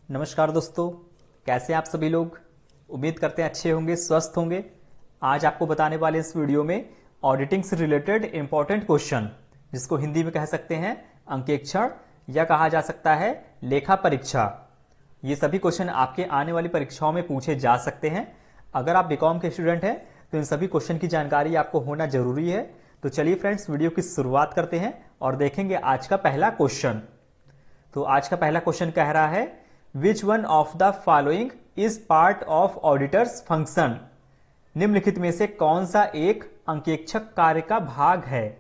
नमस्कार दोस्तों, कैसे हैं आप सभी लोग। उम्मीद करते हैं अच्छे होंगे, स्वस्थ होंगे। आज आपको बताने वाले इस वीडियो में ऑडिटिंग से रिलेटेड इंपॉर्टेंट क्वेश्चन, जिसको हिंदी में कह सकते हैं अंकेक्षण या कहा जा सकता है लेखा परीक्षा। ये सभी क्वेश्चन आपके आने वाली परीक्षाओं में पूछे जा सकते हैं। अगर आप बीकॉम के स्टूडेंट हैं तो इन सभी क्वेश्चन की जानकारी आपको होना जरूरी है। तो चलिए फ्रेंड्स, वीडियो की शुरुआत करते हैं और देखेंगे आज का पहला क्वेश्चन। तो आज का पहला क्वेश्चन कह रहा है, which one of the following is part of auditors function. निम्नलिखित में से कौन सा एक अंकेक्षक कार्य का भाग है।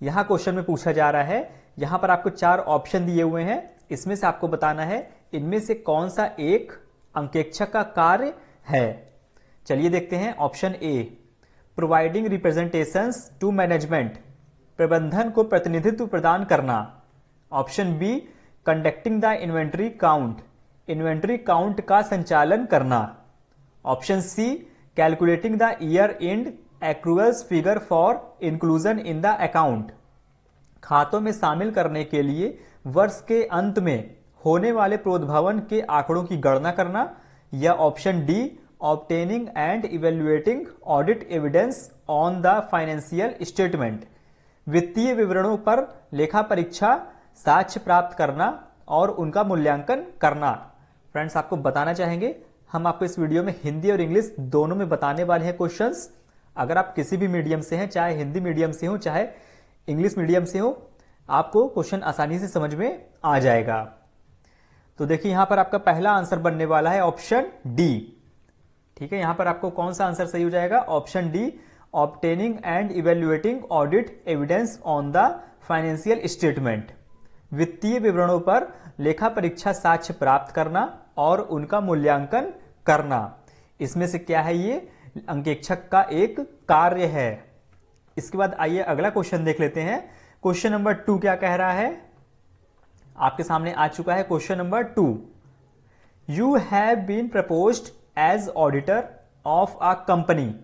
यहां क्वेश्चन में पूछा जा रहा है, यहां पर आपको 4 ऑप्शन दिए हुए हैं, इसमें से आपको बताना है इनमें से कौन सा एक अंकेक्षक का कार्य है। चलिए देखते हैं। Option A, providing representations to management, प्रबंधन को प्रतिनिधित्व प्रदान करना। Option B, conducting the inventory count, inventory count का संचालन करना। Option C, calculating the year end accruals figure for inclusion in the account, खातों में शामिल करने के लिए वर्ष के अंत में होने वाले प्रोद्भवन के आंकड़ों की गणना करना। या option D, obtaining and evaluating audit evidence on the financial statement, वित्तीय विवरणों पर लेखा परीक्षा साक्ष्य प्राप्त करना और उनका मूल्यांकन करना। फ्रेंड्स, आपको बताना चाहेंगे, हम आपको इस वीडियो में हिंदी और इंग्लिश दोनों में बताने वाले हैं क्वेश्चंस। अगर आप किसी भी मीडियम से हैं, चाहे हिंदी मीडियम से हो चाहे इंग्लिश मीडियम से हो, आपको क्वेश्चन आसानी से समझ में आ जाएगा। तो देखिए, यहां पर आपका पहला आंसर बनने वाला है ऑप्शन डी। ठीक है, यहां पर आपको कौन सा आंसर सही हो जाएगा? Option D, obtaining and evaluating audit evidence on the financial statement, वित्तीय विवरणों पर लेखा परीक्षा साक्ष्य प्राप्त करना और उनका मूल्यांकन करना। इसमें से क्या है? ये अंकेक्षक का एक कार्य है। इसके बाद आइए अगला क्वेश्चन देख लेते हैं। क्वेश्चन नंबर 2 क्या कह रहा है? आपके सामने आ चुका है question number 2। You have been proposed as auditor of a company,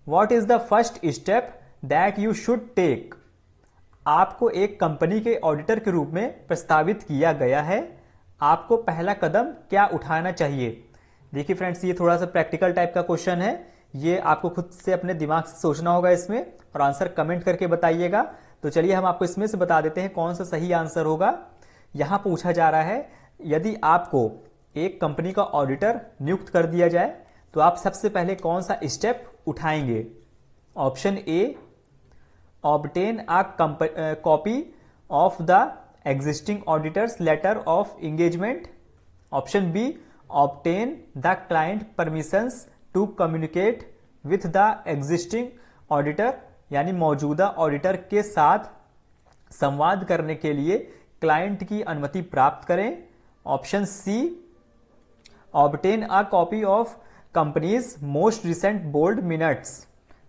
what is the first step that you should take. आपको एक कंपनी के ऑडिटर के रूप में प्रस्तावित किया गया है, आपको पहला कदम क्या उठाना चाहिए। देखिए फ्रेंड्स, ये थोड़ा सा प्रैक्टिकल टाइप का क्वेश्चन है, ये आपको खुद से अपने दिमाग से सोचना होगा इसमें और आंसर कमेंट करके बताइएगा। तो चलिए हम आपको इसमें से बता देते हैं कौन सा सही आंसर होगा। यहां पूछा जा रहा है, यदि आपको एक कंपनी का ऑडिटर नियुक्त कर दिया जाए तो आप सबसे पहले कौन सा स्टेप उठाएंगे। Option A, obtain a copy of the existing auditor's letter of engagement. Option B, obtain the client permissions to communicate with the existing auditor, यानी मौजूदा ऑडिटर के साथ संवाद करने के लिए क्लाइंट की अनुमति प्राप्त करें। Option C, obtain a copy of company's most recent board minutes,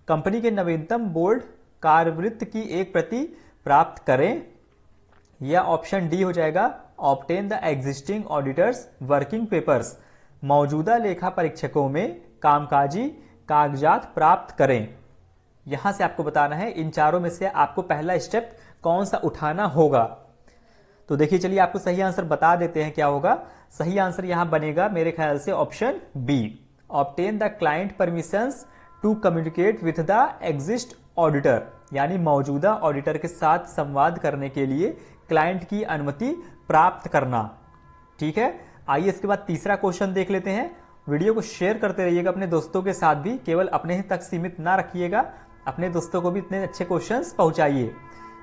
company के नवीनतम बोर्ड कार्यवृत्त की एक प्रति प्राप्त करें। या ऑप्शन डी हो जाएगा, obtain the existing auditors working papers, मौजूदा लेखा परीक्षकों में कामकाजी कागजात प्राप्त करें। यहां से आपको बताना है इन चारों में से आपको पहला स्टेप कौन सा उठाना होगा। तो देखिए, चलिए आपको सही आंसर बता देते हैं क्या होगा। सही आंसर यहां बनेगा मेरे ख्याल से option B, obtain the client permissions to communicate with the exist auditor, यानी मौजूदा ऑडिटर के साथ संवाद करने के लिए क्लाइंट की अनुमति प्राप्त करना। ठीक है, आइए इसके बाद तीसरा क्वेश्चन देख लेते हैं। वीडियो को शेयर करते रहिएगा अपने दोस्तों के साथ भी, केवल अपने ही तक सीमित ना रखिएगा, अपने दोस्तों को भी इतने अच्छे क्वेश्चंस पहुंचाइए।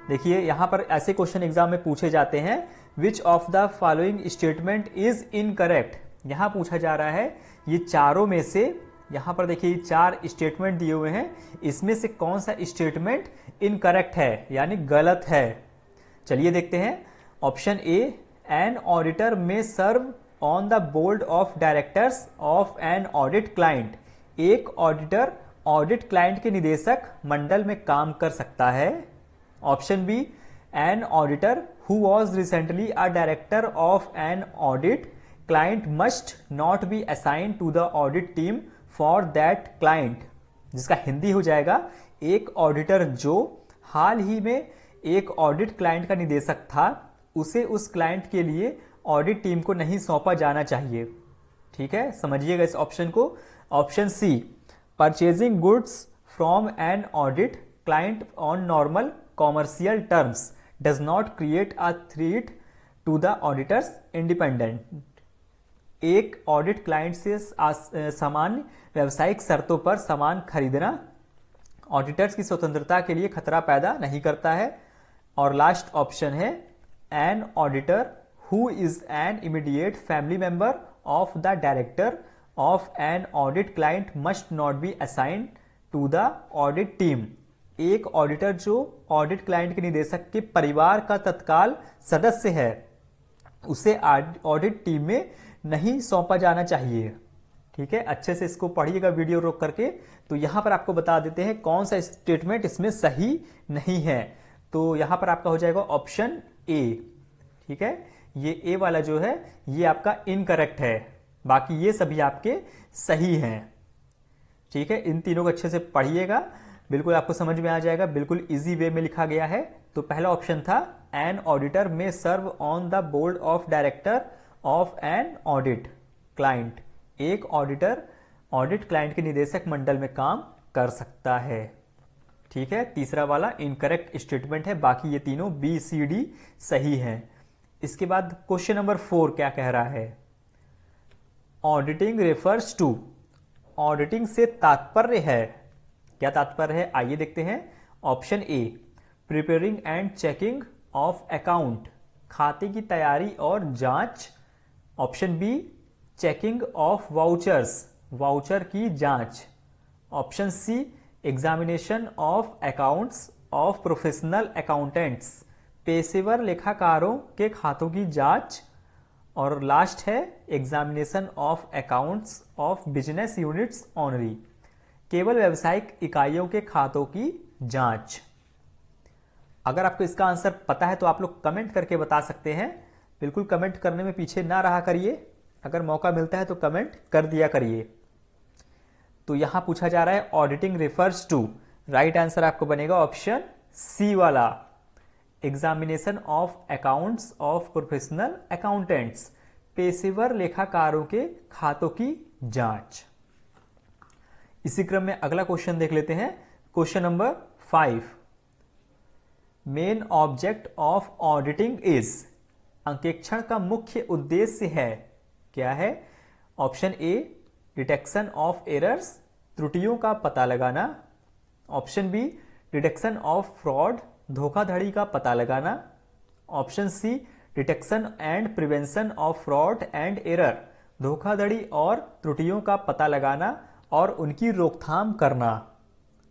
देखिए, यहां पर ऐसे क्वेश्चन एग्जाम में पूछे जाते हैं, which of the following statement is incorrect. यहां पूछा जा रहा है ये चारों में से, यहां पर देखिए 4 स्टेटमेंट दिए हुए हैं, इसमें से कौन सा स्टेटमेंट इनकरेक्ट है, यानी गलत है। चलिए देखते हैं। Option A, an auditor may serve on the board of directors of an audit client, एक ऑडिटर ऑडिट क्लाइंट के निदेशक मंडल में काम कर सकता है। Option B, an auditor who was recently a director of an audit client must not be assigned to the audit team for that client, जिसका हिंदी हो जाएगा, एक ऑडिटर जो हाल ही में एक ऑडिट क्लाइंट का निदेशक था, उसे उस क्लाइंट के लिए ऑडिट टीम को नहीं सौंपा जाना चाहिए। ठीक है, समझिएगा इस ऑप्शन को। Option C, purchasing goods from an audit client on normal commercial terms does not create a threat to the auditor's independent. एक ऑडिट क्लाइंट से सामान्य व्यावसायिक शर्तों पर सामान खरीदना ऑडिटर्स की स्वतंत्रता के लिए खतरा पैदा नहीं करता है। और लास्ट ऑप्शन है, an auditor who is an immediate family member of the director of an audit client must not be assigned to the audit team. एक ऑडिटर जो ऑडिट क्लाइंट के निदेशक के परिवार का तत्काल सदस्य है, उसे ऑडिट टीम में नहीं सौंपा जाना चाहिए। ठीक है, अच्छे से इसको पढ़िएगा वीडियो रोक करके। तो यहां पर आपको बता देते हैं कौन सा स्टेटमेंट इसमें सही नहीं है। तो यहां पर आपका हो जाएगा ऑप्शन ए। ठीक है, ये ए वाला जो है ये आपका इनकरेक्ट है, बाकी ये सभी आपके सही हैं। ठीक है, इन तीनों को अच्छे से पढ़िएगा, बिल्कुल आपको समझ में आ जाएगा, बिल्कुल इजी वे में लिखा गया है। तो पहला ऑप्शन था, an auditor may serve on the board of director of an audit client. एक ऑडिटर ऑडिट क्लाइंट के निदेशक मंडल में काम कर सकता है। ठीक है, तीसरा वाला इनकरेक्ट स्टेटमेंट है, बाकी ये तीनों बी सी डी सही हैं। इसके बाद क्वेश्चन नंबर 4 क्या कह रहा है, ऑडिटिंग रेफर्स टू। ऑडिटिंग से तात्पर्य है, क्या तात्पर्य है आइए देखते हैं। Option A, preparing and checking of account, खाते की तैयारी और जांच। Option B, checking of vouchers, voucher की जांच। Option C, examination of accounts of professional accountants, पेशेवर लेखाकारों के खातों की जांच। और लास्ट है, examination of accounts of business units only, केवल व्यावसायिक इकाइयों के खातों की जांच। अगर आपको इसका आंसर पता है तो आप लोग कमेंट करके बता सकते हैं, बिल्कुल कमेंट करने में पीछे ना रहा करिए, अगर मौका मिलता है तो कमेंट कर दिया करिए। तो यहां पूछा जा रहा है auditing refers to, right answer आपको बनेगा ऑप्शन सी वाला, examination of accounts of professional accountants, पेशेवर लेखाकारों के खातों की जांच। इसी क्रम में अगला क्वेश्चन देख लेते हैं, question number 5। Main object of auditing is, अंकेक्षण का मुख्य उद्देश्य है, क्या है। Option A, detection of errors, त्रुटियों का पता लगाना। Option B, detection of fraud, धोखाधड़ी का पता लगाना। Option C, detection and prevention of fraud and error, धोखाधड़ी और त्रुटियों का पता लगाना और उनकी रोकथाम करना।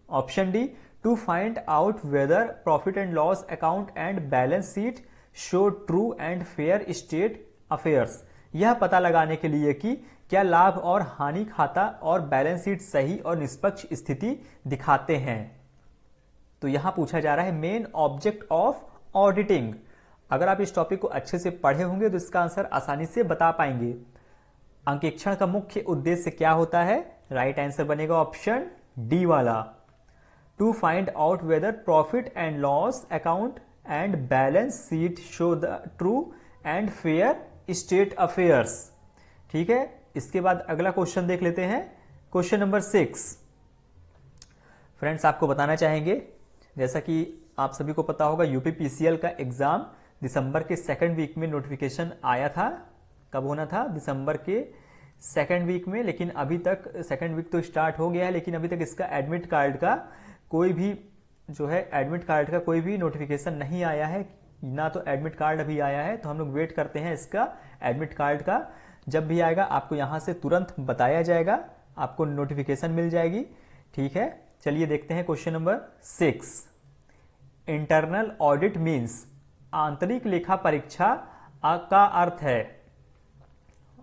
Option D, to find out whether profit and loss account and balance sheet show true and fair state affairs, यह पता लगाने के लिए कि क्या लाभ और हानि खाता और बैलेंस शीट सही और निष्पक्ष स्थिति दिखाते हैं। तो यहां पूछा जा रहा है मेन ऑब्जेक्ट ऑफ ऑडिटिंग। अगर आप इस टॉपिक को अच्छे से पढ़े होंगे तो इसका आंसर आसानी से बता पाएंगे। अंकेक्षण का मुख्य उद्देश्य क्या होता है, राइट आंसर बनेगा ऑप्शन डी वाला, to find out whether profit and loss account and balance sheet show the true and fair state affairs. ठीक है, इसके बाद अगला क्वेश्चन देख लेते हैं, क्वेश्चन नंबर 6। फ्रेंड्स आपको बताना चाहेंगे, जैसा कि आप सभी को पता होगा यूपीपीसीएल का एग्जाम दिसंबर के सेकंड वीक में नोटिफिकेशन आया था। कब होना था, दिसंबर के सेकंड वीक में, लेकिन अभी तक सेकंड वीक तो स्टार्ट हो गया है, लेकिन अभी तक इसका एडमिट कार्ड का कोई भी जो है एडमिट कार्ड का कोई भी नोटिफिकेशन नहीं आया है, ना तो एडमिट कार्ड अभी आया है। तो हम लोग वेट करते हैं इसका एडमिट कार्ड का, जब भी आएगा आपको यहां से तुरंत बताया जाएगा, आपको नोटिफिकेशन मिल जाएगी। ठीक है, चलिए देखते हैं question number 6। Internal audit means, आंतरिक लेखा परीक्षा का अर्थ है।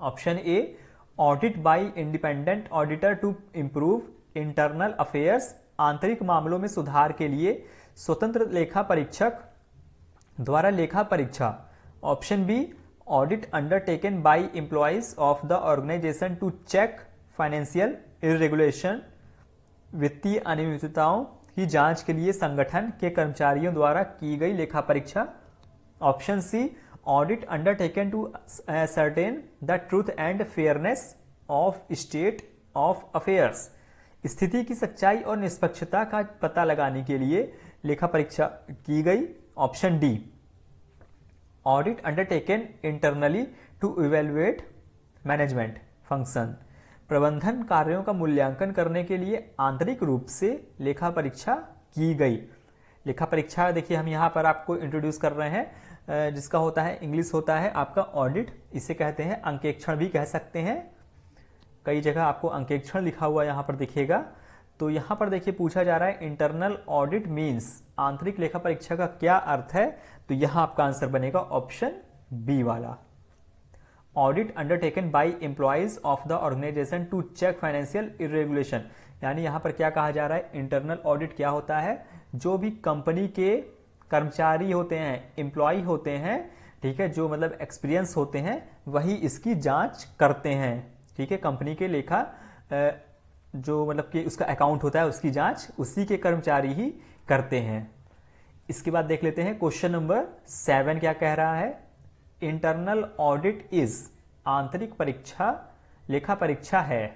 Option A, audit by independent auditor to improve internal affairs, आंतरिक मामलों में सुधार के लिए स्वतंत्र लेखा परीक्षक द्वारा लेखा परीक्षा। Option B, audit undertaken by employees of the organisation to check financial irregulation, वित्तीय अनियमितताओं की जांच के लिए संगठन के कर्मचारियों द्वारा की गई लेखा परीक्षा। Option C, audit undertaken to ascertain the truth and fairness of state of affairs. स्थिति की सच्चाई और निष्पक्षता का पता लगाने के लिए लेखा परीक्षा की गई। Option D. Audit undertaken internally to evaluate management function. प्रबंधन कार्यों का मूल्यांकन करने के लिए आंतरिक रूप से लेखा परीक्षा की गई। लेखा परीक्षा देखिए हम यहाँ पर आपको इंट्रोड्यूस कर रहे हैं, जिसका होता है इंग्लिश होता है आपका ऑडिट, इसे कहते हैं अंकेक्षण भी कह सकते हैं। कई जगह आपको अंकेक्षण लिखा हुआ यहाँ पर दिखेगा। तो यहाँ पर देखिए पूछा जा रहा है इंटरनल ऑडिट मीन्स, आंतरिक लेखा परीक्षा का क्या अर्थ है? तो यहाँ आपका आंसर बनेगा ऑप्शन बी वाला। Audit undertaken by employees of the organisation to check financial irregulation. यानी यहाँ पर क्या कहा जा रहा है, इंटरनल ऑडिट क्या होता है? जो भी कंपनी के कर्मचारी होते हैं, एम्प्लॉय होते हैं, ठीक है, जो मतलब एक्सपीरियंस होते हैं, वही इसकी जांच करते हैं। ठीक है, कंपनी के लेखा जो मतलब कि उसका अकाउंट होता है उसकी जांच उसी के कर्मचारी ही करते हैं। इसके बाद देख लेते हैं क्वेश्चन नंबर 7 क्या कह रहा है। इंटरनल ऑडिट इज, आंतरिक परीक्षा लेखा परीक्षा है,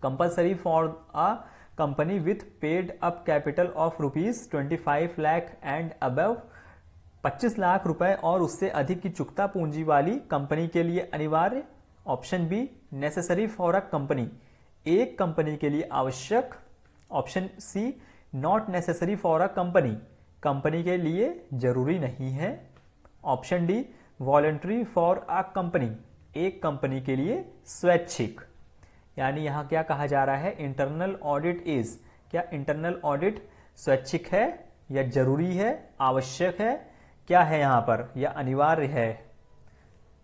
compulsory for a company with paid up capital of ₹25 lakh and above, 25 lakh रुपए और उससे अधिक की चुकता पूंजी वाली कंपनी के लिए अनिवार्य। Option B necessary for a company, एक कंपनी के लिए आवश्यक। Option C not necessary for a company, company के लिए जरूरी नहीं है। Option D voluntary for a company, एक कंपनी के लिए स्वैच्छिक। यानी यहां क्या कहा जा रहा है, इंटरनल ऑडिट इज, क्या इंटरनल ऑडिट स्वैच्छिक है या जरूरी है, आवश्यक है, क्या है यहां पर, या अनिवार्य है?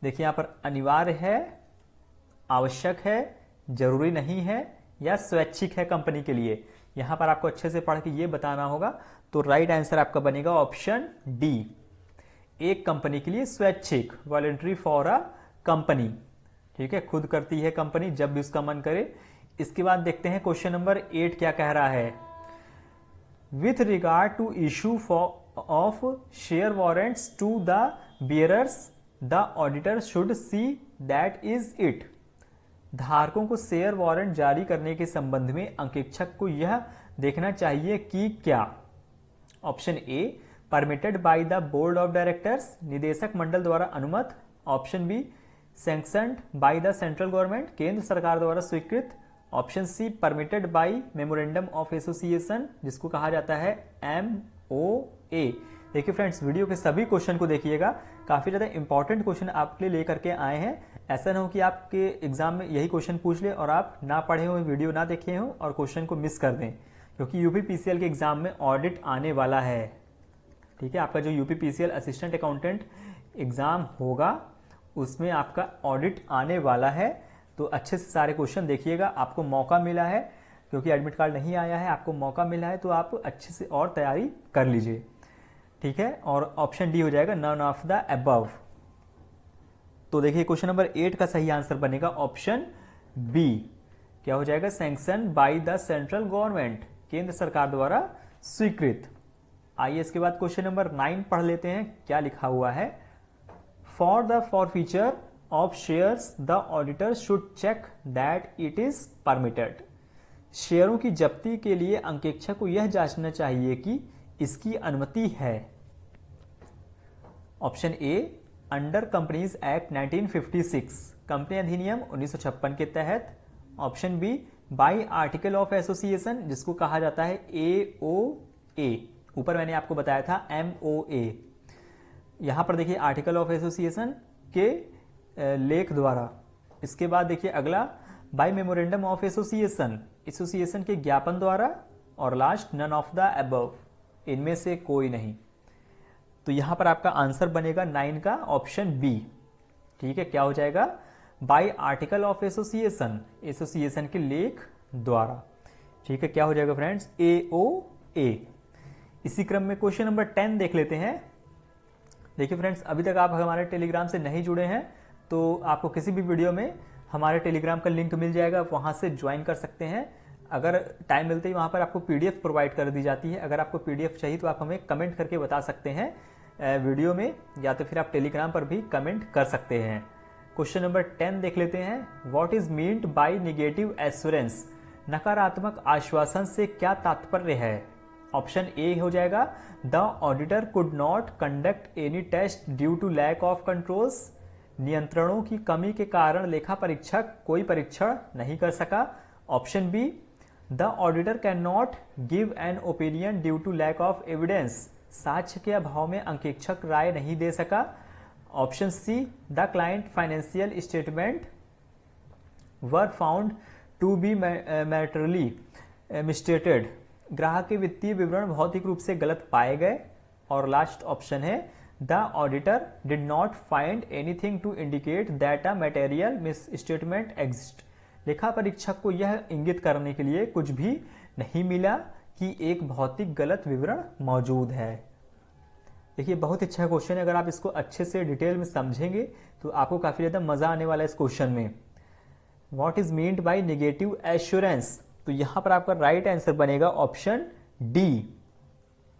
देखिए यहां पर अनिवार्य है, आवश्यक है, जरूरी नहीं है या स्वैच्छिक है कंपनी के लिए। यहां पर आपको अच्छे से पढ़ के ये बताना होगा। तो राइट आंसर आपका बनेगा ऑप्शन डी, एक कंपनी के लिए स्वैच्छिक, वॉलंटरी फॉर अ कंपनी। ठीक है, खुद करती है कंपनी जब भी उसका मन करे। इसके बाद देखते हैं क्वेश्चन नंबर 8 क्या कह रहा है। With regard to issue of share warrants to the bearers the auditor should see that is it. धारकों को शेयर वारंट जारी करने के संबंध में अंकेक्षक को यह देखना चाहिए कि क्या। Option A permitted by the board of directors, निदेशक मंडल द्वारा अनुमत। Option B sanctioned by the central government, केंद्र सरकार द्वारा स्वीकृत। Option C permitted by memorandum of association, जिसको कहा जाता है MOA। देखिए फ्रेंड्स, वीडियो के सभी क्वेश्चन को देखिएगा, काफी ज्यादा इंपॉर्टेंट क्वेश्चन आपके लिए लेकर के आए हैं। ऐसा ना हो कि आपके एग्जाम में यही क्वेश्चन पूछ ले और आप ना पढ़े हो, वीडियो ना देखे हो और क्वेश्चन को मिस कर दें, क्योंकि यूपीपीसीएल के एग्जाम में ऑडिट आने वाला है। ठीक है, आपका जो यूपीपीसीएल असिस्टेंट अकाउंटेंट एग्जाम होगा उसमें आपका ऑडिट आने वाला है। तो अच्छे से सारे क्वेश्चन देखिएगा, आपको मौका मिला है, क्योंकि एडमिट कार्ड नहीं आया है, आपको मौका मिला है, तो आप अच्छे से और तैयारी कर लीजिए। ठीक है, और ऑप्शन डी हो जाएगा नन ऑफ द अबव। तो देखिए क्वेश्चन नंबर 8 का सही आंसर बनेगा ऑप्शन बी, क्या हो जाएगा, sanction bye the central government, केंद्र सरकार द्वारा स्वीकृत। आइए इसके बाद क्वेश्चन नंबर 9 पढ़ लेते हैं, क्या लिखा हुआ है। For the forfeiture of shares the auditor should check that it is permitted. शेयरों की जब्ती के लिए अंकेक्षक को यह जांचना चाहिए कि इसकी अनुमति है। Option A under Companies Act 1956, company अधिनियम 1956 के तहत। Option B by article of association, जिसको कहा जाता है AOA, ऊपर मैंने आपको बताया था MOA। यहां पर देखिए आर्टिकल ऑफ एसोसिएशन के लेख द्वारा। इसके बाद देखिए अगला by memorandum of association, association के ज्ञापन द्वारा। और last none of the above, इनमें से कोई नहीं। तो यहां पर आपका आंसर बनेगा 9 का ऑप्शन बी। ठीक है, क्या हो जाएगा, bye article of association, association के लेख द्वारा। ठीक है, क्या हो जाएगा फ्रेंड्स, AOA। इसी क्रम में क्वेश्चन नंबर 10 देख लेते हैं। देखिए फ्रेंड्स, अभी तक आप हमारे टेलीग्राम से नहीं जुड़े हैं तो आपको किसी भी वीडियो में हमारे टेलीग्राम का लिंक मिल जाएगा, वहां से ज्वाइन कर सकते हैं। अगर टाइम मिलते ही वहां पर आपको PDF प्रोवाइड कर दी जाती है। अगर आपको PDF चाहिए तो आप हमें कमेंट करके बता सकते हैं, वीडियो में, या तो फिर आप टेलीग्राम पर भी कमेंट कर सकते हैं। क्वेश्चन नंबर 10 देख लेते हैं। What is meant by negative assurance? नकारात्मक आश्वासन से क्या तात्पर्य है? ऑप्शन ए हो जाएगा, the auditor could not conduct any test due to lack of controls. नियंत्रणों की कमी के कारण लेखा परीक्षक कोई परीक्षण नहीं कर सका। Option B, the auditor can not give an opinion due to lack of evidence. साक्ष्य के अभाव में अंकेक्षक राय नहीं दे सका। Option C, the client financial statement were found to be materially misstated. ग्राहक के वित्तीय विवरण भौतिक रूप से गलत पाए गए। और लास्ट ऑप्शन है, the auditor did not find anything to indicate that a material misstatement exist. लेखा परीक्षक को यह इंगित करने के लिए कुछ भी नहीं मिला कि एक भौतिक गलत विवरण मौजूद है। देखिए, बहुत अच्छा क्वेश्चन है। अगर आप इसको अच्छे से डिटेल में समझेंगे तो आपको काफी ज्यादा मजा आने वाला है इस क्वेश्चन में। What is meant by negative assurance? तो यहां पर आपका राइट आंसर बनेगा ऑप्शन डी।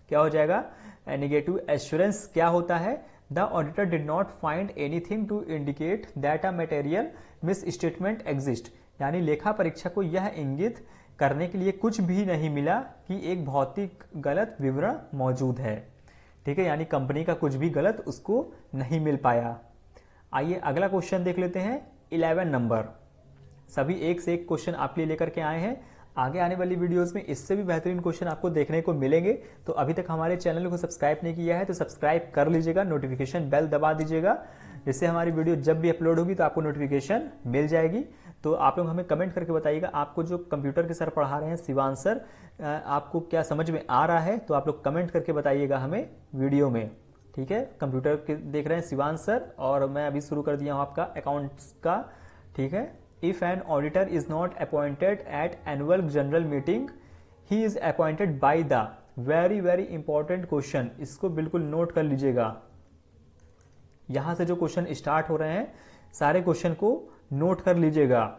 क्या हो जाएगा? नेगेटिव एश्योरेंस क्या होता है? The auditor did not find anything to indicate that a material misstatement exist. यानी लेखा परीक्षक को यह इंगित करने के लिए कुछ भी नहीं मिला कि एक भौतिक गलत विवरण मौजूद है। ठीक है, यानी कंपनी का कुछ भी गलत उसको नहीं मिल पाया। आइए अगला क्वेश्चन देख लेते हैं। 11 नंबर। सभी एक से एक क्वेश्चन आपके लिए लेकर के आए हैं। आगे आने वाली वीडियोस में इससे भी बेहतरीन क्वेश्चन आपको देखने को मिलेंगे। तो अभी तक हमारे चैनल को सब्सक्राइब नहीं किया है तो सब्सक्राइब कर लीजिएगा, नोटिफिकेशन बेल दबा दीजिएगा, जिससे हमारी वीडियो जब भी अपलोड होगी तो आपको नोटिफिकेशन मिल जाएगी। तो आप लोग हमें कमेंट करके बताइएगा, आपको जो कंप्यूटर के सर पढ़ा रहे हैं शिवांश सर, आपको क्या समझ में आ रहा है? तो आप लोग कमेंट करके बताइएगा हमें वीडियो में। ठीक है, कंप्यूटर के देख रहे हैं शिवांश सर, और मैं अभी शुरू कर दिया हूँ आपका अकाउंट्स का। ठीक है, if an auditor is not appointed at annual general meeting, he is appointed by the. Very very important question, इसको बिल्कुल नोट कर लीजिएगा। यहां से जो क्वेश्चन स्टार्ट हो रहे हैं सारे क्वेश्चन को नोट कर लीजिएगा।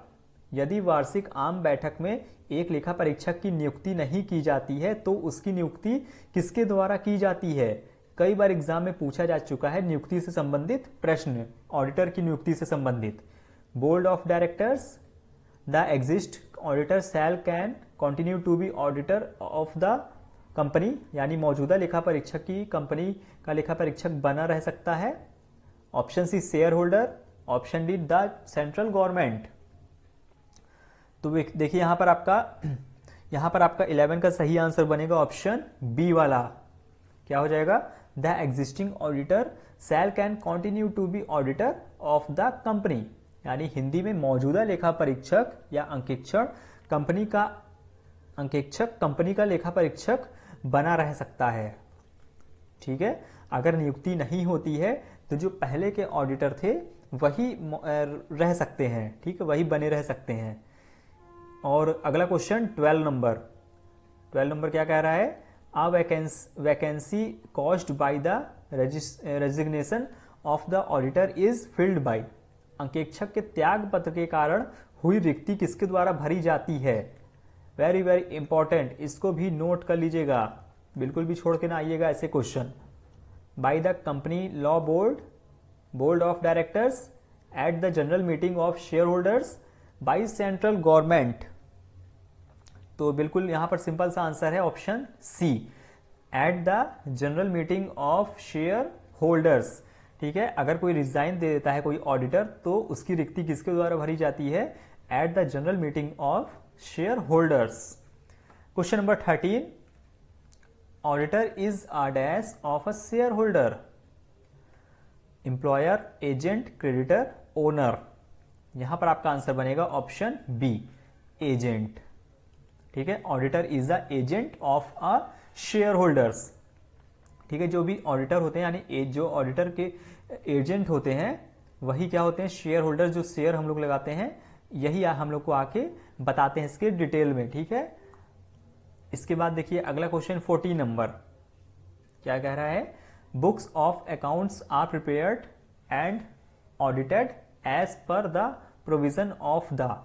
यदि वार्षिक आम बैठक में एक लेखा परीक्षक की नियुक्ति नहीं की जाती है तो उसकी नियुक्ति किसके द्वारा की जाती है? कई बार एग्जाम में पूछा जा चुका है नियुक्ति से संबंधित प्रश्न, ऑडिटर की नियुक्ति से संबंधित। Board of directors, the exist auditor shall can continue to be auditor of the company, यानी मौजूदा लेखा परीक्षक की कंपनी का लेखा परीक्षक बना रह सकता है। Option C, shareholder. Option D, the central government. तो देखिए यहां पर आपका 11 का सही आंसर बनेगा ऑप्शन बी वाला। क्या हो जाएगा? The existing auditor shall can continue to be auditor of the company, यानी हिंदी में मौजूदा लेखा परीक्षक या अंकेक्षण कंपनी का लेखा परीक्षक बना रह सकता है। ठीक है, अगर नियुक्ति नहीं होती है तो जो पहले के ऑडिटर थे वही रह सकते हैं। ठीक है, वही बने रह सकते हैं। और अगला क्वेश्चन 12 नंबर। 12 नंबर क्या कह रहा है? A vacancy caused by the resignation of the auditor is filled by. अंकेक्षक के त्याग पत्र के कारण हुई रिक्ति किसके द्वारा भरी जाती है? वेरी वेरी इंपॉर्टेंट, इसको भी नोट कर लीजिएगा, बिल्कुल भी छोड़ के ना आइएगा ऐसे question. By the company law board, board of directors, at the general meeting of shareholders, by central government. तो बिल्कुल यहां पर सिंपल सा आंसर है option C, at the general meeting of shareholders. ठीक है, अगर कोई रिजाइन दे देता है कोई ऑडिटर तो उसकी रिक्ति किसके द्वारा भरी जाती है? Eight the general meeting of share holders. Question number 13, auditor is a dash of a share holder, employer, agent, creditor, owner. यहां पर आपका आंसर बनेगा ऑप्शन बी, एजेंट। ठीक है, auditor is the agent of a shareholders. ठीक है, जो भी ऑडिटर होते हैं यानी जो ऑडिटर के एजेंट होते हैं वही क्या होते हैं? Share holder. जो शेयर हम लोग लगाते हैं यही हम लोग को आके बताते हैं इसके डिटेल में। ठीक है, इसके बाद देखिए अगला क्वेश्चन 14 नंबर क्या कह रहा है? Books of accounts are prepared and audited as per the provision of the.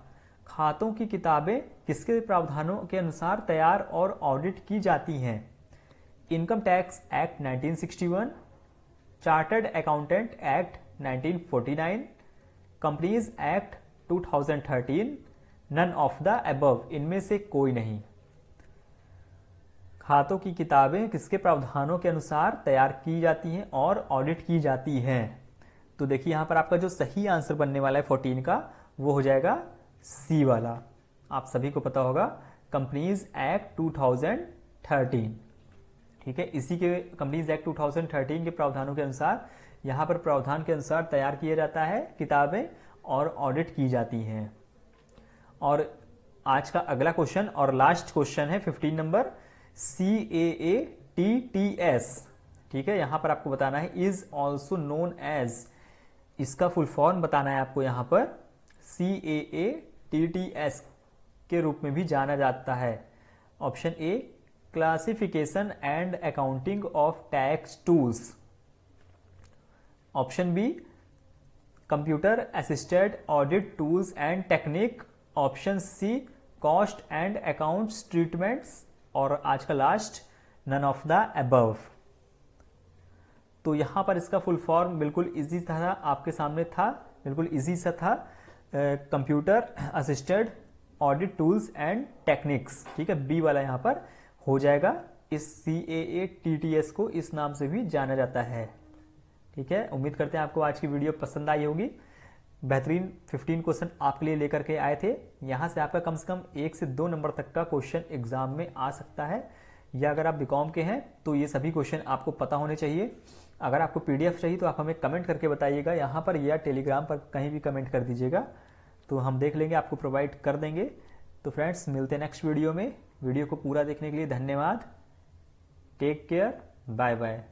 खातों की किताबें किसके प्रावधानों के अनुसार तैयार और ऑडिट की जाती हैं? Income tax act 1961, chartered accountant act 1949, companies act 2013, none of the above, इनमें से कोई नहीं। खातों की किताबें किसके प्रावधानों के अनुसार तैयार की जाती हैं और ऑडिट की जाती हैं? तो देखिए यहां पर आपका जो सही आंसर बनने वाला है 14 का, वो हो जाएगा सी वाला। आप सभी को पता होगा कंपनीज एक्ट 2013, ठीक है। इसी के कंपनीज एक्ट 2013 के प्रावधानों के अनुसार यहां पर प्रावधान के अनुसार तैयार किया जाता है किताबें और ऑडिट की जाती हैं। और आज का अगला क्वेश्चन और लास्ट क्वेश्चन है 15 नंबर, CAATTS, ठीक है। यहां पर आपको बताना है इज ऑल्सो नोन एज, इसका फुल फॉर्म बताना है आपको। यहां पर CAATTS के रूप में भी जाना जाता है। Option A, classification and accounting of tax tools. Option B, computer assisted audit tools and technique. Option C, cost and accounts treatments. और आज का last, none of the above. तो यहां पर इसका फुल फॉर्म बिल्कुल इजी था, आपके सामने था, बिल्कुल इजी सा था, computer assisted audit tools and techniques, ठीक है। बी वाला यहां पर हो जाएगा। इस CAATTS को इस नाम से भी जाना जाता है, ठीक है। उम्मीद करते हैं आपको आज की वीडियो पसंद आई होगी। बेहतरीन 15 क्वेश्चन आपके लिए लेकर के आए थे। यहां से आपका कम से कम 1 से 2 नंबर तक का क्वेश्चन एग्जाम में आ सकता है। या अगर आप बीकॉम के हैं तो ये सभी क्वेश्चन आपको पता होने चाहिए। अगर आपको PDF चाहिए तो आप हमें कमेंट करके बताइएगा यहाँ पर, या टेलीग्राम पर कहीं भी कमेंट कर दीजिएगा, तो हम देख लेंगे, आपको प्रोवाइड कर देंगे। तो फ्रेंड्स, मिलते हैं नेक्स्ट वीडियो में। वीडियो को पूरा देखने के लिए धन्यवाद। Take care, bye bye.